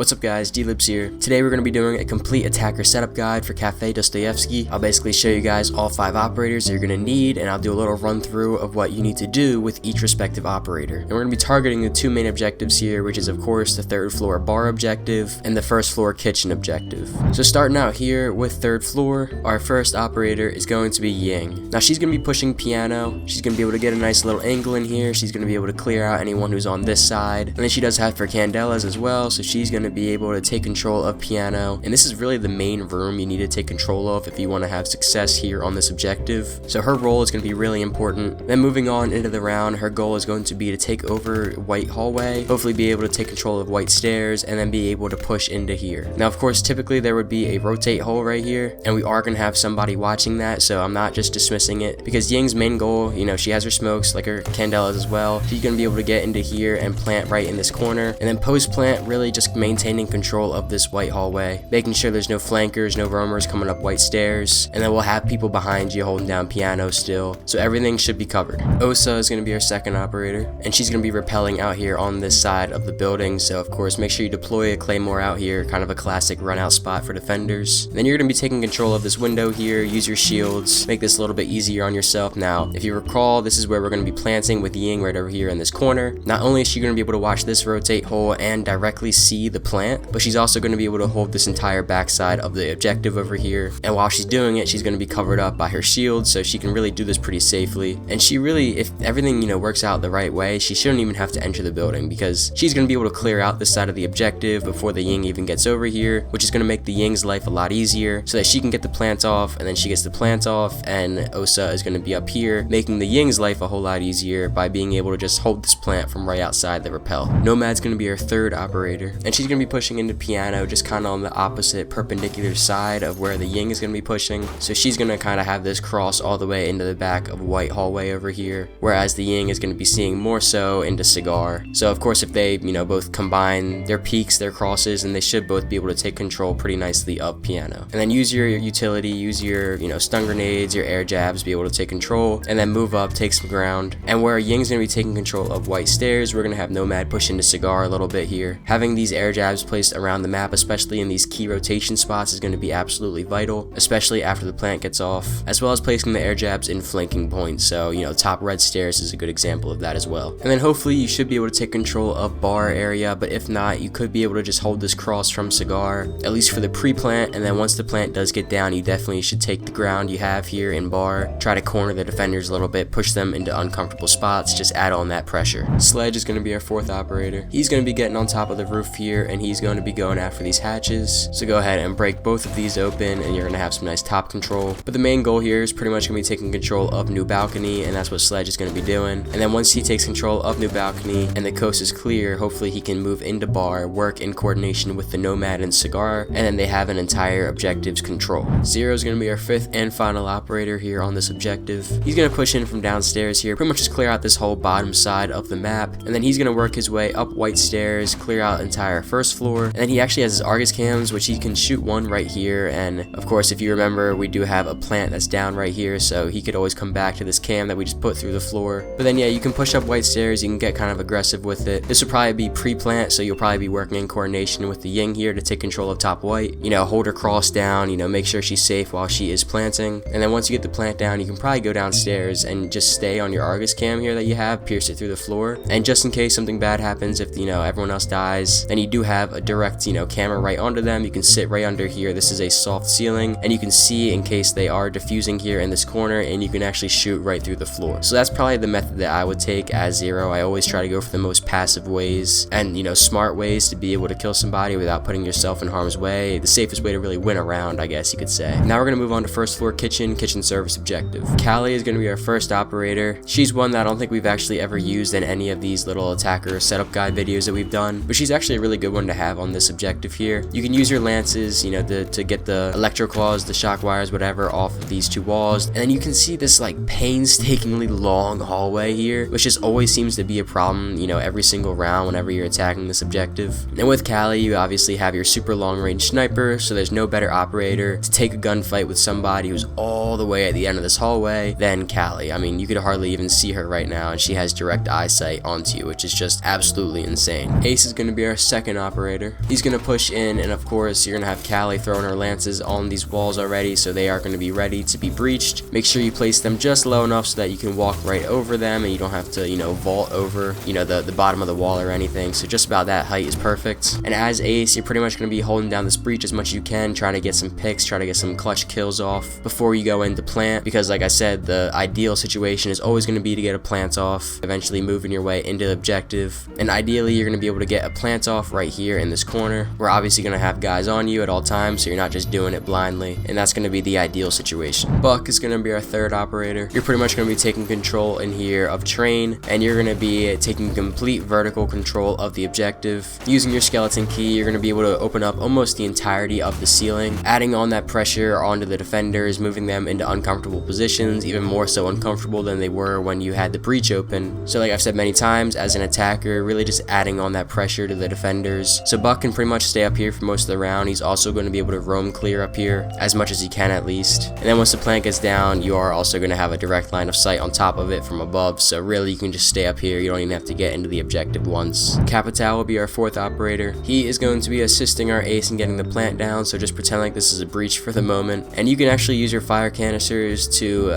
What's up guys, D-Libs here. Today we're going to be doing a complete attacker setup guide for Kafe Dostoevsky. I'll basically show you guys all 5 operators that you're going to need, and I'll do a little run through of what you need to do with each respective operator. And we're going to be targeting the 2 main objectives here, which is of course the 3rd floor bar objective and the 1st floor kitchen objective. So starting out here with 3rd floor, our first operator is going to be Ying. Now she's going to be pushing piano. She's going to be able to get a nice little angle in here. She's going to be able to clear out anyone who's on this side. And then she does have her candelas as well, so she's going to be able to take control of piano. And this is really the main room you need to take control of if you want to have success here on this objective. So her role is going to be really important. Then moving on into the round, her goal is going to be to take over white hallway, hopefully be able to take control of white stairs, and then be able to push into here. Now of course typically there would be a rotate hole right here, and we are going to have somebody watching that, so I'm not just dismissing it, because Ying's main goal, she has her smokes like her candelas as well. She's going to be able to get into here and plant right in this corner, and then post plant really just maintaining control of this white hallway, making sure there's no flankers, no roamers coming up white stairs, and then we'll have people behind you holding down piano still, so everything should be covered. Osa is going to be our second operator, and she's going to be repelling out here on this side of the building, so of course make sure you deploy a claymore out here, kind of a classic run out spot for defenders. Then you're going to be taking control of this window here, use your shields, make this a little bit easier on yourself. Now if you recall, this is where we're going to be planting with Ying right over here in this corner. Not only is she going to be able to watch this rotate hole and directly see the plant, but she's also going to be able to hold this entire backside of the objective over here, and while she's doing it, she's going to be covered up by her shield, so she can really do this pretty safely. And she really, if everything works out the right way, she shouldn't even have to enter the building, because she's going to be able to clear out this side of the objective before the Ying even gets over here, which is going to make the Ying's life a lot easier, so that she can get the plant off, and then she gets the plant off, and Osa is going to be up here, making the Ying's life a whole lot easier by being able to just hold this plant from right outside the rappel. Nomad's going to be our third operator, and she's going to be pushing into piano just kind of on the opposite perpendicular side of where the Ying is going to be pushing, so she's going to kind of have this cross all the way into the back of white hallway over here, whereas the Ying is going to be seeing more so into cigar. So of course if they both combine their peaks, their crosses, and they should both be able to take control pretty nicely of piano. And then use your utility, use your stun grenades, your air jabs, be able to take control, and then move up, take some ground. And where Ying's going to be taking control of white stairs, we're going to have Nomad push into cigar a little bit here. Having these air jabs placed around the map, especially in these key rotation spots, is going to be absolutely vital, especially after the plant gets off, as well as placing the air jabs in flanking points. So top red stairs is a good example of that as well. And then hopefully you should be able to take control of bar area, but if not, you could be able to just hold this cross from cigar, at least for the pre-plant, and then once the plant does get down, you definitely should take the ground you have here in bar, try to corner the defenders a little bit, push them into uncomfortable spots, just add on that pressure. Sledge is going to be our 4th operator. He's going to be getting on top of the roof here, and he's going to be going after these hatches, so go ahead and break both of these open, and you're going to have some nice top control. But the main goal here is pretty much going to be taking control of new balcony, and that's what Sledge is going to be doing. And then once he takes control of new balcony and the coast is clear, hopefully he can move into bar, work in coordination with the Nomad and cigar, and then they have an entire objective's control. Zero is going to be our 5th and final operator here on this objective. He's going to push in from downstairs here, pretty much just clear out this whole bottom side of the map, and then he's going to work his way up white stairs, clear out entire 1st floor, and then he actually has his Argus cams, which he can shoot one right here. And of course if you remember, we do have a plant that's down right here, so he could always come back to this cam that we just put through the floor. But then yeah, you can push up white stairs, you can get kind of aggressive with it. This will probably be pre-plant, so you'll probably be working in coordination with the Ying here to take control of top white, hold her cross down, make sure she's safe while she is planting. And then once you get the plant down, you can probably go downstairs and just stay on your Argus cam here that you have, pierce it through the floor, and just in case something bad happens, if everyone else dies, then you do have a direct camera right onto them. You can sit right under here. This is a soft ceiling, and you can see in case they are diffusing here in this corner, and you can actually shoot right through the floor. So that's probably the method that I would take as Zero. I always try to go for the most passive ways and smart ways to be able to kill somebody without putting yourself in harm's way. The safest way to really win a round, I guess you could say. Now we're going to move on to 1st floor kitchen service objective. Callie is going to be our 1st operator. She's one that I don't think we've actually ever used in any of these little attacker setup guide videos that we've done, but she's actually a really good one to have on this objective here. You can use your lances, to get the electro claws, the shock wires, whatever, off of these 2 walls, and then you can see this painstakingly long hallway here, which just always seems to be a problem, every single round whenever you're attacking this objective. And with Callie, you obviously have your super long range sniper, so there's no better operator to take a gunfight with somebody who's all the way at the end of this hallway than Callie. I mean, you could hardly even see her right now, and she has direct eyesight onto you, which is just absolutely insane. Ace is going to be our 2nd operator. He's going to push in, and of course you're going to have Callie throwing her lances on these walls already, so they are going to be ready to be breached. Make sure you place them just low enough so that you can walk right over them and you don't have to, vault over, the bottom of the wall or anything. So just about that height is perfect. And as ace, you're pretty much going to be holding down this breach as much as you can, trying to get some picks, try to get some clutch kills off before you go into plant, because like I said, the ideal situation is always going to be to get a plant off, eventually moving your way into the objective. And ideally you're going to be able to get a plant off right here in this corner. We're obviously going to have guys on you at all times, so you're not just doing it blindly, and that's going to be the ideal situation. Buck is going to be our third operator. You're pretty much going to be taking control in here of train, and you're going to be taking complete vertical control of the objective. Using your skeleton key, you're going to be able to open up almost the entirety of the ceiling, adding on that pressure onto the defenders, moving them into uncomfortable positions, even more so uncomfortable than they were when you had the breach open. So like I've said many times, as an attacker, really just adding on that pressure to the defenders. So Buck can pretty much stay up here for most of the round. He's also going to be able to roam clear up here, as much as he can at least. And then once the plant gets down, you are also going to have a direct line of sight on top of it from above, so really you can just stay up here. You don't even have to get into the objective once. Capital will be our fourth operator. He is going to be assisting our ace in getting the plant down, so just pretend like this is a breach for the moment. And you can actually use your fire canisters to,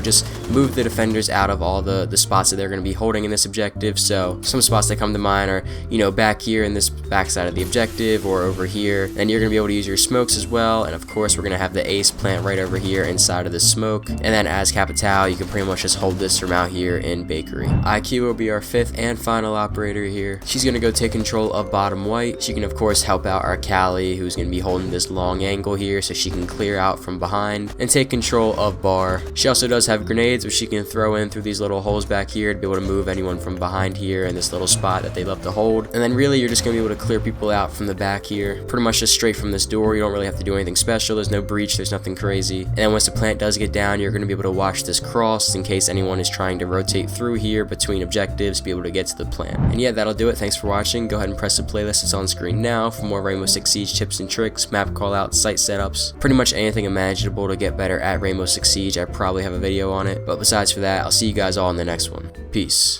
just move the defenders out of all the spots that they're going to be holding in this objective. So some spots that come to mind are, back here in this backside of the objective or over here. And you're going to be able to use your smokes as well. And of course, we're going to have the ace plant right over here inside of the smoke. And then as Capital, you can pretty much just hold this from out here in bakery. IQ will be our fifth and final operator here. She's going to go take control of bottom white. She can of course help out our Callie, who's going to be holding this long angle here so she can clear out from behind and take control of bar. She also does have grenades which she can throw in through these little holes back here to be able to move anyone from behind here in this little spot that they love to hold. And then really you're just going to be able to clear people out from the back here, pretty much just straight from this door. You don't really have to do anything special. There's no breach, there's nothing crazy. And then once the plant does get down, you're going to be able to watch this cross in case anyone is trying to rotate through here between objectives, be able to get to the plant. And yeah, that'll do it. Thanks for watching. Go ahead and press the playlist that's on screen now for more Rainbow Six Siege tips and tricks, map callouts, site setups, pretty much anything imaginable to get better at Rainbow Six Siege. I probably have a video on it, but besides for that, I'll see you guys all in the next one. Peace.